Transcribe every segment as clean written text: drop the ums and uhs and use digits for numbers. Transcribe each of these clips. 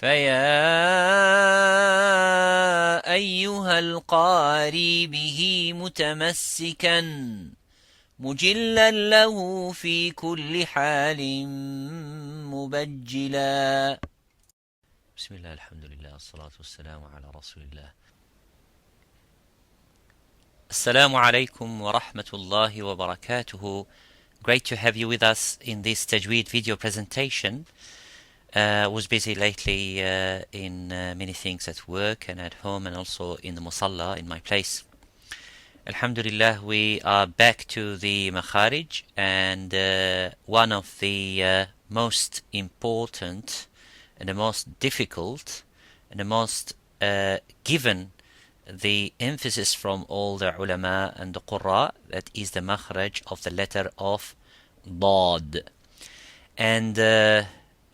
فيا أيها القاري به متمسكا مجلا له في كل حال مبجلا. بسم الله، الحمد لله، والصلاة والسلام على رسول الله. Assalamu alaikum wa rahmatullahi wa barakatuhu. Great to have you with us in this Tajweed video presentation. Was busy lately in many things at work and at home and also in the musalla in my place. Alhamdulillah, we are back to the makharij, and one of the most important and the most difficult and the most given the emphasis from all the ulama and the qurra, that is the makhraj of the letter of Dad. And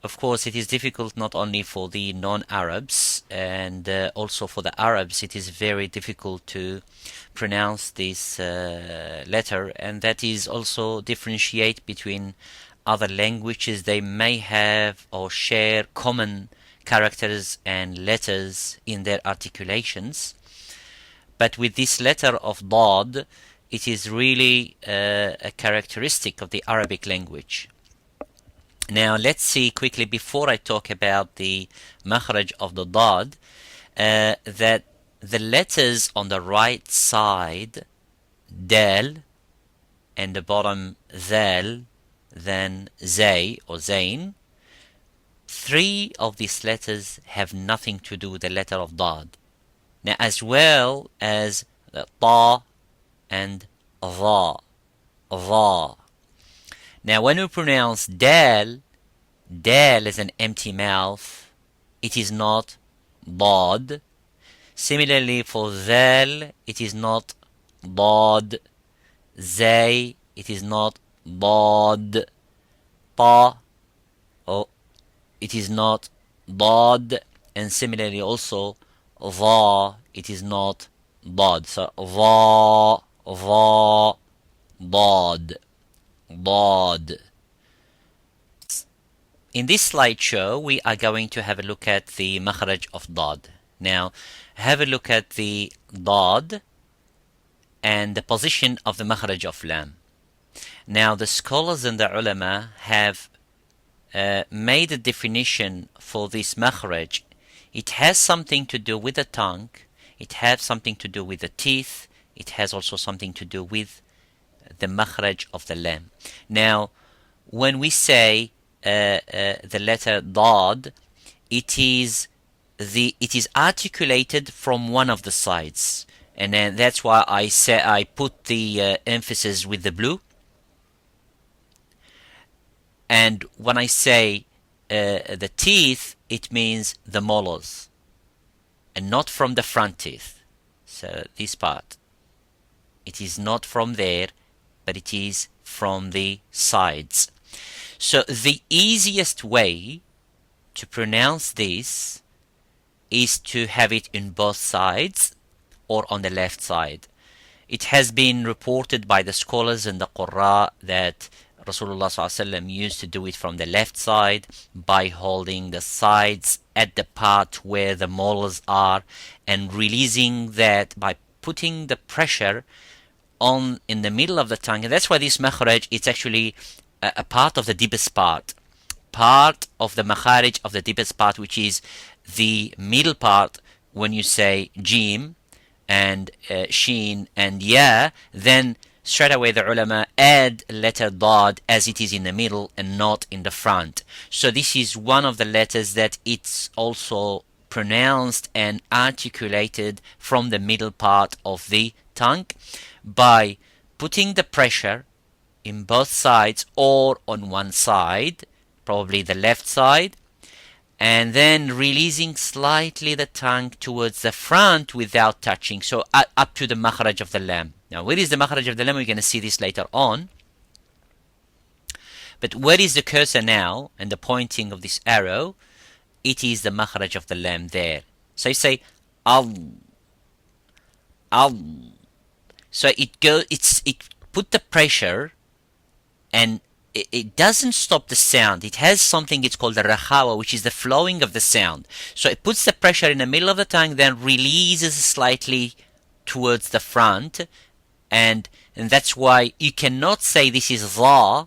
of course it is difficult not only for the non-Arabs, and also for the Arabs it is very difficult to pronounce this letter, and that is also differentiate between other languages. They may have or share common characters and letters in their articulations, but with this letter of Dad, it is really a characteristic of the Arabic language. Now let's see quickly, before I talk about the makhraj of the Dad, that the letters on the right side, Dal, and the bottom Zal, then Zay or Zain, three of these letters have nothing to do with the letter of Dad. Now, as well as the Ta and Dha. Now, when we pronounce Dal, Dal is an empty mouth. It is not Dad. Similarly, for Zal, it is not Dad. Zay, it is not Dad. Ta, oh, it is not Dad. And similarly also, Dha, it is not Dad. So, Dha, Dad, Dad. In this slideshow, we are going to have a look at the makhraj of Dad. Now, have a look at the Dad and the position of the makhraj of Lam. Now, the scholars and the ulama have made a definition for this makhraj. It has something to do with the tongue, it has something to do with the teeth, it has also something to do with the makhraj of the lam. Now, when we say the letter Dad, it is articulated from one of the sides, and then that's why I put the emphasis with the blue. And when I say the teeth, it means the molars, and not from the front teeth. So this part, it is not from there, but it is from the sides. So the easiest way to pronounce this is to have it in both sides or on the left side. It has been reported by the scholars and the Qurra that Rasulullah ﷺ used to do it from the left side by holding the sides at the part where the molars are and releasing that by putting the pressure on in the middle of the tongue. And that's why this makhraj, it's actually a part of the deepest part of the makharij of the deepest part, which is the middle part. When you say Jim and Sheen and Ya, then straight away the ulama add letter Dad as it is in the middle and not in the front. So this is one of the letters that it's also pronounced and articulated from the middle part of the tongue by putting the pressure in both sides or on one side, probably the left side, and then releasing slightly the tongue towards the front without touching. So up to the makhraj of the lam. Now, where is the makhraj of the lam? We're going to see this later on. But where is the cursor now and the pointing of this arrow? It is the makhraj of the lam there. So you say al. So it put the pressure and it doesn't stop the sound. It has something it's called the rakhawa, which is the flowing of the sound. So it puts the pressure in the middle of the tongue, then releases slightly towards the front, and that's why you cannot say this is dha,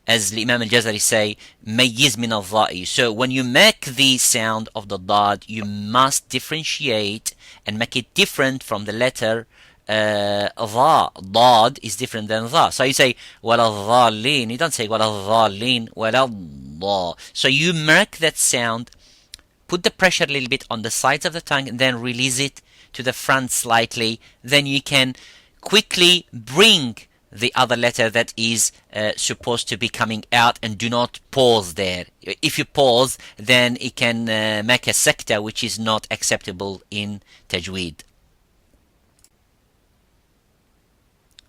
as Imam al-Jazari say, mayyiz min al-dha'i. So when you make the sound of the dad, you must differentiate and make it different from the letter dha. Dad is different than dha. So you say waladhalin. You don't say waladhalin, waladha. So you make that sound, put the pressure a little bit on the sides of the tongue, and then release it to the front slightly. Then you can quickly bring the other letter that is supposed to be coming out, and do not pause there. If you pause, then it can make a sakta, which is not acceptable in tajweed.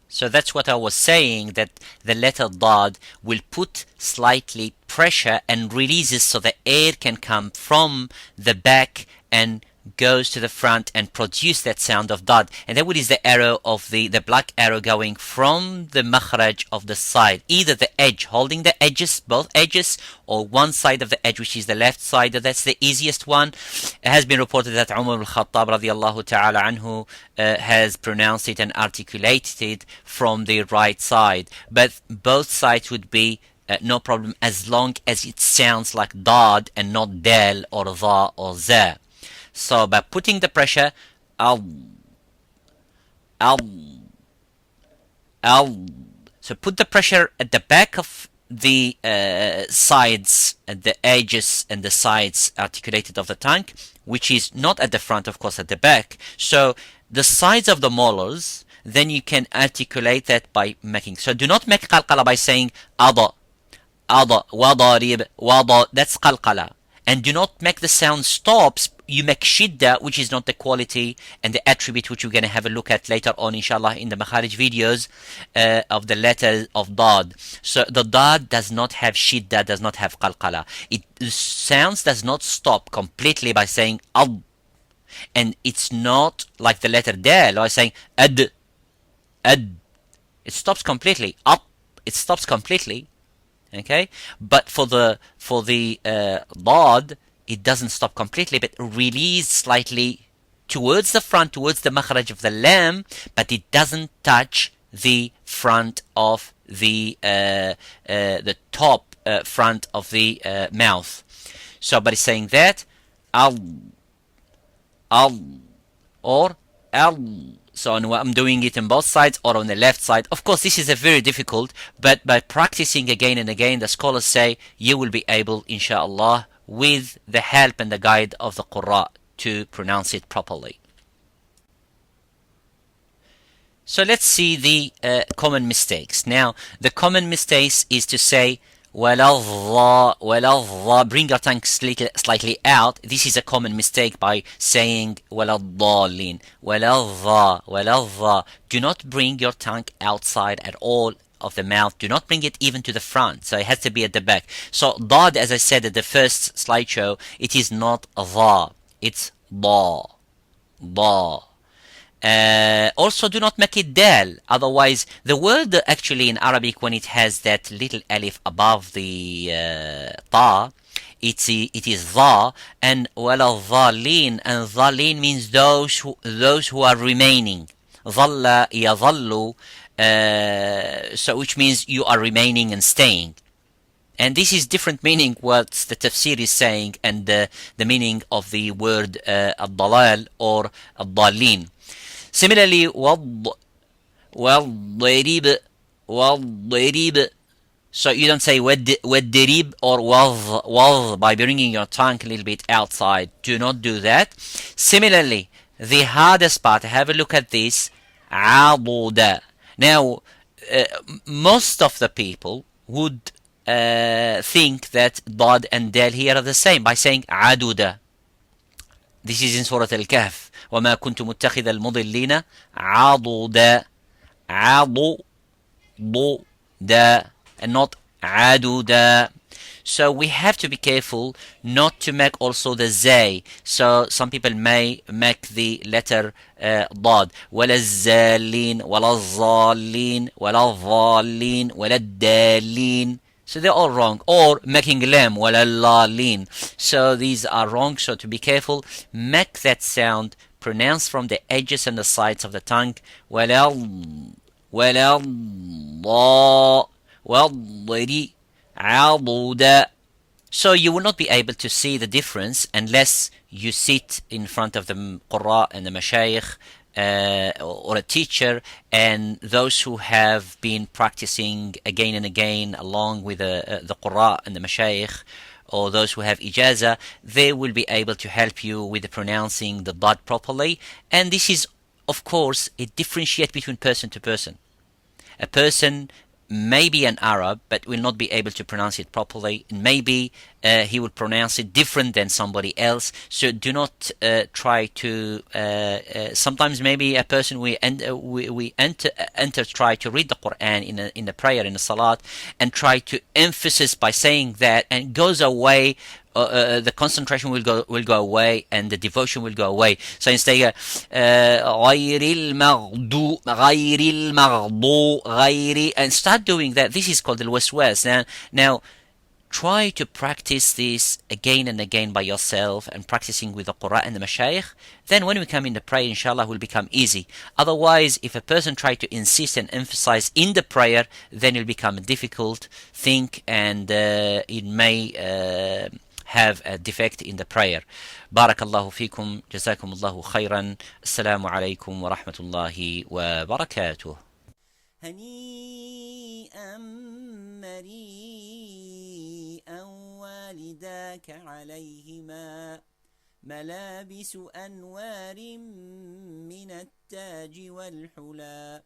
So that's what I was saying, that the letter dad will put slightly pressure and releases so the air can come from the back and goes to the front and produce that sound of dad. And then what is the arrow of the black arrow going from the makhraj of the side, either the edge, holding the edges, both edges, or one side of the edge, which is the left side. That's the easiest one. It has been reported that Umar al-Khattab radiallahu ta'ala anhu has pronounced it and articulated it from the right side, but both sides would be no problem, as long as it sounds like dad and not dal or dha or za. So by putting the pressure, al, so put the pressure at the back of the sides, at the edges and the sides articulated of the tongue, which is not at the front, of course, at the back. So the sides of the molars, then you can articulate that by making. So do not make qalqala by saying ada, wadarib, wada. That's qalqala. And do not make the sound stops. You make shidda, which is not the quality and the attribute, which we're going to have a look at later on, inshallah, in the makharij videos of the letters of dad. So the dad does not have shidda, does not have qalqala. The sounds does not stop completely by saying ad. And it's not like the letter dal, or saying ad. It stops completely. Up, it stops completely. Okay, but for the dad, it doesn't stop completely, but release slightly towards the front, towards the makhraj of the lam, but it doesn't touch the front of the top front of the mouth. So by saying that, al, or al. So I'm doing it on both sides or on the left side. Of course, this is a very difficult, but by practicing again and again, the scholars say you will be able, inshallah, with the help and the guide of the Qurra, to pronounce it properly. So let's see the common mistakes. Now, the common mistakes is to say waladha, bring your tongue slightly out. This is a common mistake by saying waladhalin, waladha. Do not bring your tongue outside at all of the mouth. Do not bring it even to the front. So it has to be at the back. So dad, as I said at the first slideshow, it is not dha, it's da. Also, do not make it dal. Otherwise, the word actually in Arabic, when it has that little alif above the ta, it is dha, and wala dhalin, and dhalin means those who are remaining. Dhalla yadhallu, so which means you are remaining and staying. And this is different meaning what the tafsir is saying, and the meaning of the word al-dalal or al-dalin. Similarly, والضرب. So you don't say والضرب or wal by bringing your tongue a little bit outside. Do not do that. Similarly, the hardest part, have a look at this, عضد. Now, most of the people would think that dad and dal here are the same by saying عدد. This is in Surah Al-Kahf. وما كنت متخذ المضلين عضدا, and not عددا. So we have to be careful not to make also the zay. So some people may make the letter dad. ولا الزالين ولا الضالين ولا الضالين ولا الدالين. So they're all wrong. Or making lam, walallalin. So these are wrong. So to be careful, make that sound pronounced from the edges and the sides of the tongue. Walal, walallah, walladhi, abuda. So you will not be able to see the difference unless you sit in front of the qurra and the mashayikh or a teacher, and those who have been practicing again and again along with the qurra and the mashayikh, or those who have ijaza, they will be able to help you with the pronouncing the dad properly. And this is, of course, it differentiates between person to person. A person may be an Arab but will not be able to pronounce it properly, and maybe he will pronounce it different than somebody else. So do not try to sometimes maybe a person we enter try to read the Quran in the prayer, in the salat, and try to emphasize by saying that, and goes away. The concentration will go away, and the devotion will go away. So instead, غير المغضوب and start doing that. This is called al-waswas. Now try to practice this again and again by yourself, and practicing with the Quran and the mashayikh. Then when we come in the prayer, inshallah, will become easy. Otherwise, if a person try to insist and emphasize in the prayer, then it will become a difficult thing, and it may have a defect in the prayer. Barakallahu fikum, jazakumullahu khairan. Assalamu alaikum wa rahmatullahi wa barakatuh. هنيئا مريئا والداك عليهما ملابس أنوار من التاج والحلى